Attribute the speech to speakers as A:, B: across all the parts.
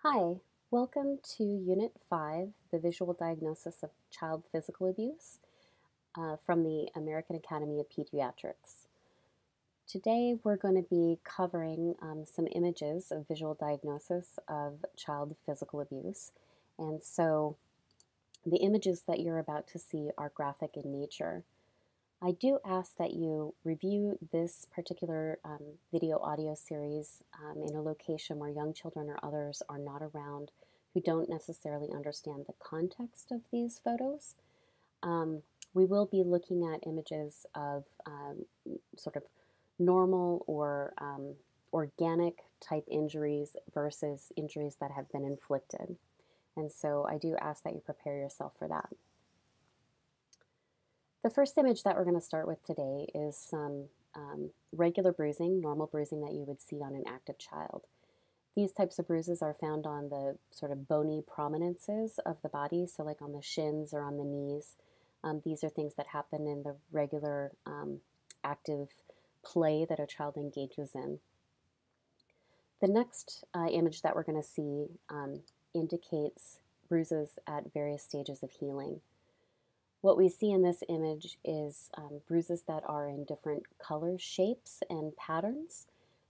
A: Hi, welcome to Unit 5, the Visual Diagnosis of Child Physical Abuse from the American Academy of Pediatrics. Today we're going to be covering some images of visual diagnosis of child physical abuse. And so the images that you're about to see are graphic in nature. I do ask that you review this particular video audio series in a location where young children or others are not around who don't necessarily understand the context of these photos. We will be looking at images of sort of normal or organic type injuries versus injuries that have been inflicted. And so I do ask that you prepare yourself for that. The first image that we're going to start with today is some regular bruising, normal bruising that you would see on an active child. These types of bruises are found on the sort of bony prominences of the body, so like on the shins or on the knees. These are things that happen in the regular active play that a child engages in. The next image that we're going to see indicates bruises at various stages of healing. What we see in this image is bruises that are in different colors, shapes, and patterns.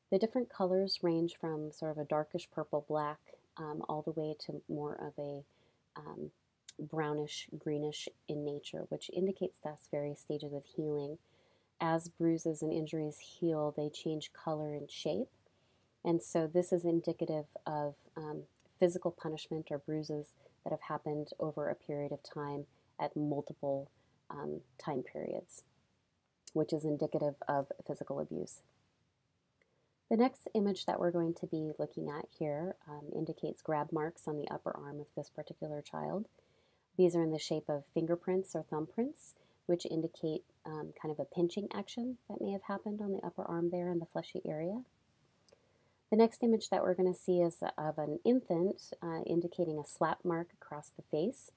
A: The different colors range from sort of a darkish purple black all the way to more of a brownish greenish in nature, which indicates that's various stages of healing. As bruises and injuries heal, they change color and shape. And so this is indicative of physical punishment or bruises that have happened over a period of time at multiple time periods, which is indicative of physical abuse. The next image that we're going to be looking at here indicates grab marks on the upper arm of this particular child. These are in the shape of fingerprints or thumbprints, which indicate kind of a pinching action that may have happened on the upper arm there in the fleshy area. The next image that we're going to see is of an infant indicating a slap mark across the face.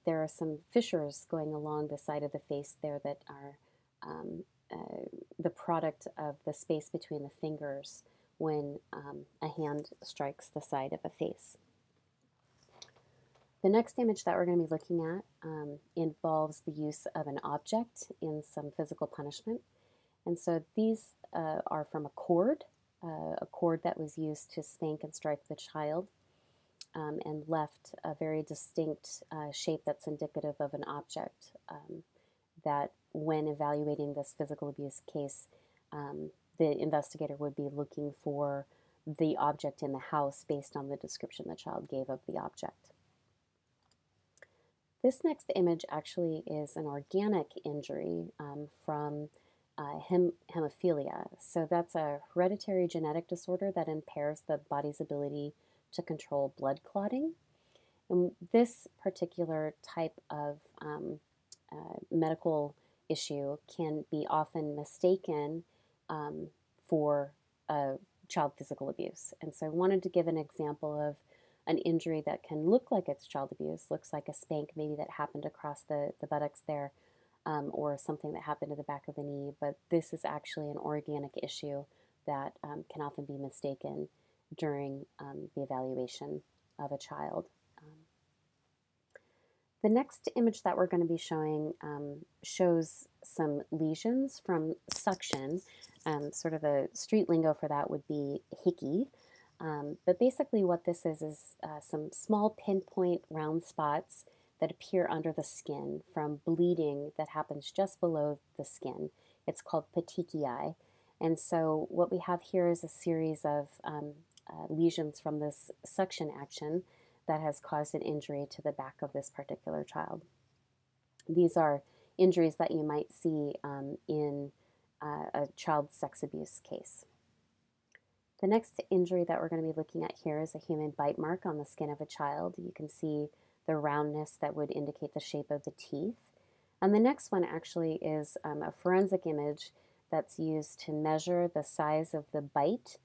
A: There are some fissures going along the side of the face there that are the product of the space between the fingers when a hand strikes the side of a face. The next image that we're going to be looking at involves the use of an object in some physical punishment. And so these are from a cord that was used to spank and strike the child. And left a very distinct shape that's indicative of an object that when evaluating this physical abuse case, the investigator would be looking for the object in the house based on the description the child gave of the object. This next image actually is an organic injury from hemophilia. So that's a hereditary genetic disorder that impairs the body's ability to control blood clotting. And this particular type of medical issue can be often mistaken for child physical abuse. And so I wanted to give an example of an injury that can look like it's child abuse, looks like a spank maybe that happened across the buttocks there, or something that happened to the back of the knee, but this is actually an organic issue that can often be mistaken during the evaluation of a child. The next image that we're going to be showing shows some lesions from suction. Sort of a street lingo for that would be hickey. But basically what this is some small pinpoint round spots that appear under the skin from bleeding that happens just below the skin. It's called petechiae. And so what we have here is a series of lesions from this suction action that has caused an injury to the back of this particular child. These are injuries that you might see in a child sex abuse case. The next injury that we're going to be looking at here is a human bite mark on the skin of a child. You can see the roundness that would indicate the shape of the teeth. And the next one actually is a forensic image that's used to measure the size of the bite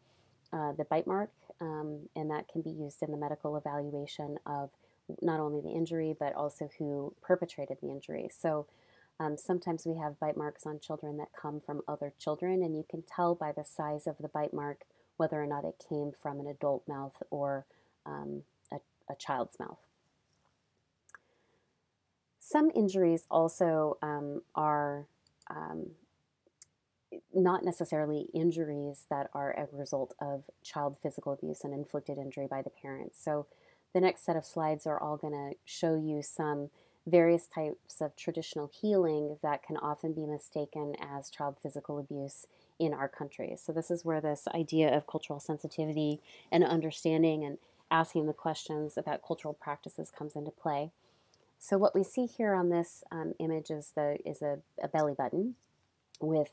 A: mark, and that can be used in the medical evaluation of not only the injury, but also who perpetrated the injury. So sometimes we have bite marks on children that come from other children, and you can tell by the size of the bite mark whether or not it came from an adult mouth or um, a child's mouth. Some injuries also are not necessarily injuries that are a result of child physical abuse and inflicted injury by the parents. So the next set of slides are all going to show you some various types of traditional healing that can often be mistaken as child physical abuse in our country. So this is where this idea of cultural sensitivity and understanding and asking the questions about cultural practices comes into play. So what we see here on this image is a belly button with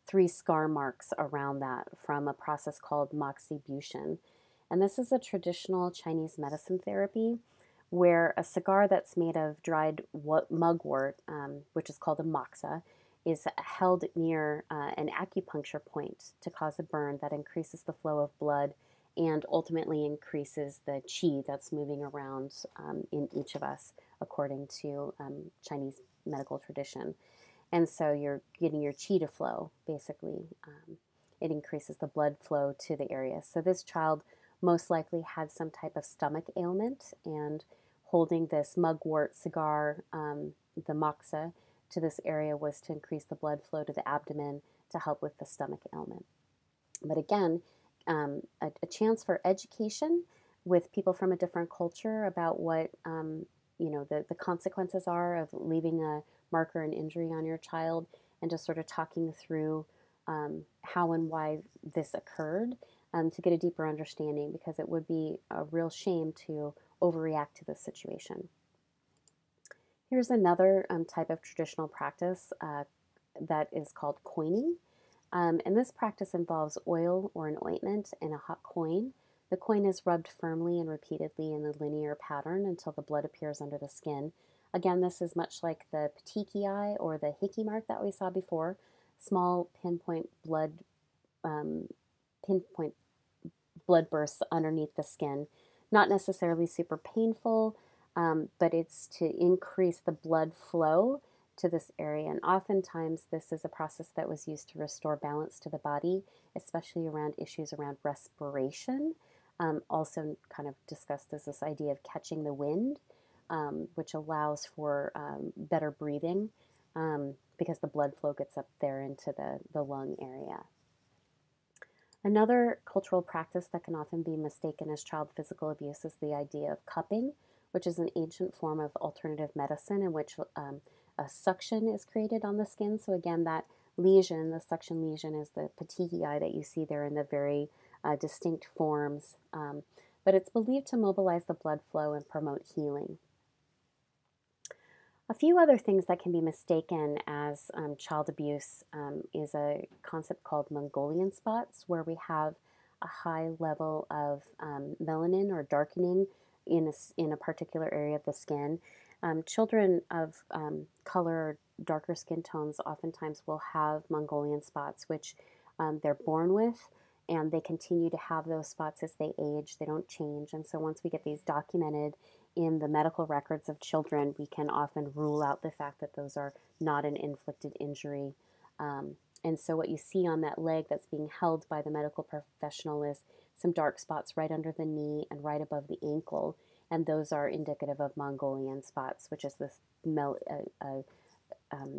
A: 3 scar marks around that from a process called moxibustion. And this is a traditional Chinese medicine therapy where a cigar that's made of dried mugwort, which is called a moxa, is held near an acupuncture point to cause a burn that increases the flow of blood and ultimately increases the qi that's moving around in each of us, according to Chinese medical tradition. And so you're getting your qi to flow, basically. It increases the blood flow to the area. So this child most likely had some type of stomach ailment, and holding this mugwort cigar, the moxa, to this area was to increase the blood flow to the abdomen to help with the stomach ailment. But again, a chance for education with people from a different culture about what the consequences are of leaving a marker and injury on your child, and just sort of talking through how and why this occurred to get a deeper understanding, because it would be a real shame to overreact to this situation. Here's another type of traditional practice that is called coining. And this practice involves oil or an ointment and a hot coin. The coin is rubbed firmly and repeatedly in a linear pattern until the blood appears under the skin. Again, this is much like the petechiae or the hickey mark that we saw before. Small pinpoint blood bursts underneath the skin. Not necessarily super painful, but it's to increase the blood flow to this area. And oftentimes this is a process that was used to restore balance to the body, especially around issues around respiration. Also kind of discussed as this idea of catching the wind, which allows for better breathing because the blood flow gets up there into the lung area. Another cultural practice that can often be mistaken as child physical abuse is the idea of cupping, which is an ancient form of alternative medicine in which a suction is created on the skin. So again, that lesion, the suction lesion, is the petechiae that you see there in the very distinct forms. But it's believed to mobilize the blood flow and promote healing. A few other things that can be mistaken as child abuse is a concept called Mongolian spots, where we have a high level of melanin or darkening in a particular area of the skin. Children of color or darker skin tones oftentimes will have Mongolian spots, which they're born with, and they continue to have those spots as they age. They don't change. And so once we get these documented in the medical records of children, we can often rule out the fact that those are not an inflicted injury. And so what you see on that leg that's being held by the medical professional is some dark spots right under the knee and right above the ankle. And those are indicative of Mongolian spots, which is this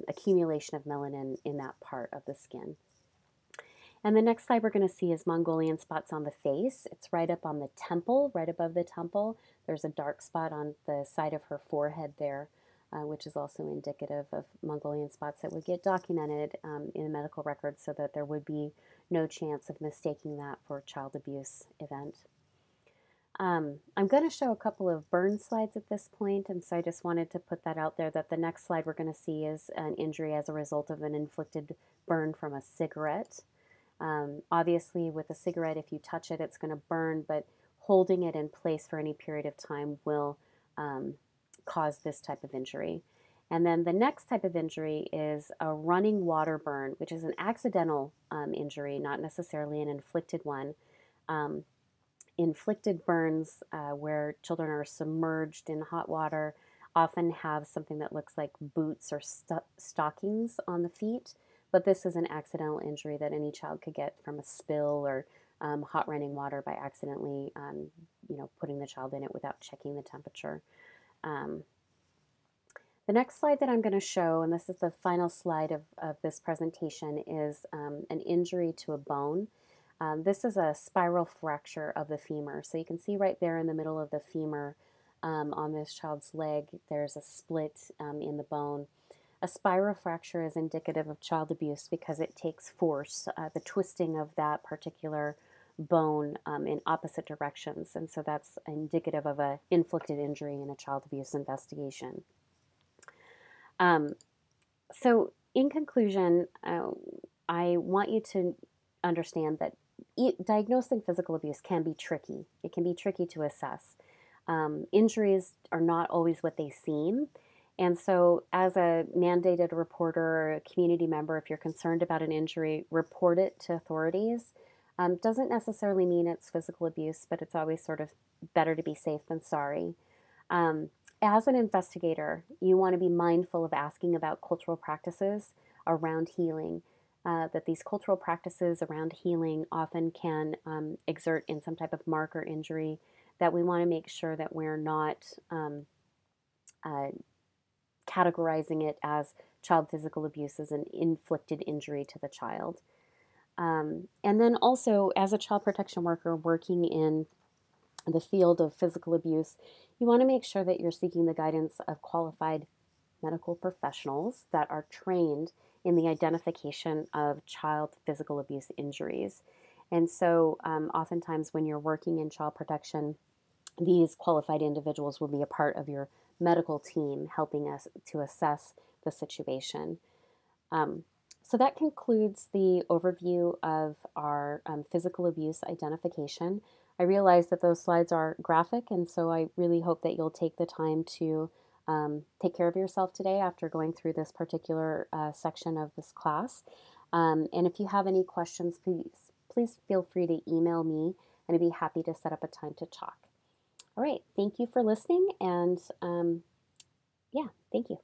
A: accumulation of melanin in that part of the skin. And the next slide we're going to see is Mongolian spots on the face. It's right up on the temple, right above the temple. There's a dark spot on the side of her forehead there, which is also indicative of Mongolian spots that would get documented in the medical records, so that there would be no chance of mistaking that for a child abuse event. I'm going to show a couple of burn slides at this point, and so I just wanted to put that out there, that the next slide we're going to see is an injury as a result of an inflicted burn from a cigarette. Obviously, with a cigarette, if you touch it, it's going to burn, but holding it in place for any period of time will cause this type of injury. And then the next type of injury is a running water burn, which is an accidental injury, not necessarily an inflicted one. Inflicted burns where children are submerged in hot water often have something that looks like boots or stockings on the feet. But this is an accidental injury that any child could get from a spill or hot running water by accidentally, putting the child in it without checking the temperature. Um, the next slide that I'm going to show, and this is the final slide of this presentation, is an injury to a bone. This is a spiral fracture of the femur. So you can see right there in the middle of the femur on this child's leg, there's a split in the bone. A spiral fracture is indicative of child abuse because it takes force, the twisting of that particular bone in opposite directions. And so that's indicative of an inflicted injury in a child abuse investigation. So in conclusion, I want you to understand that diagnosing physical abuse can be tricky. It can be tricky to assess. Injuries are not always what they seem. And so as a mandated reporter or a community member, if you're concerned about an injury, report it to authorities. Doesn't necessarily mean it's physical abuse, but it's always sort of better to be safe than sorry. As an investigator, you want to be mindful of asking about cultural practices around healing, that these cultural practices around healing often can exert in some type of mark or injury, that we want to make sure that we're not categorizing it as child physical abuse as an inflicted injury to the child. And then also, as a child protection worker working in the field of physical abuse, you want to make sure that you're seeking the guidance of qualified medical professionals that are trained in the identification of child physical abuse injuries. And so oftentimes when you're working in child protection, these qualified individuals will be a part of your medical team helping us to assess the situation. So that concludes the overview of our physical abuse identification. I realize that those slides are graphic, and so I really hope that you'll take the time to take care of yourself today after going through this particular section of this class. And if you have any questions, please feel free to email me, and I'd be happy to set up a time to talk. All right, thank you for listening, and yeah, thank you.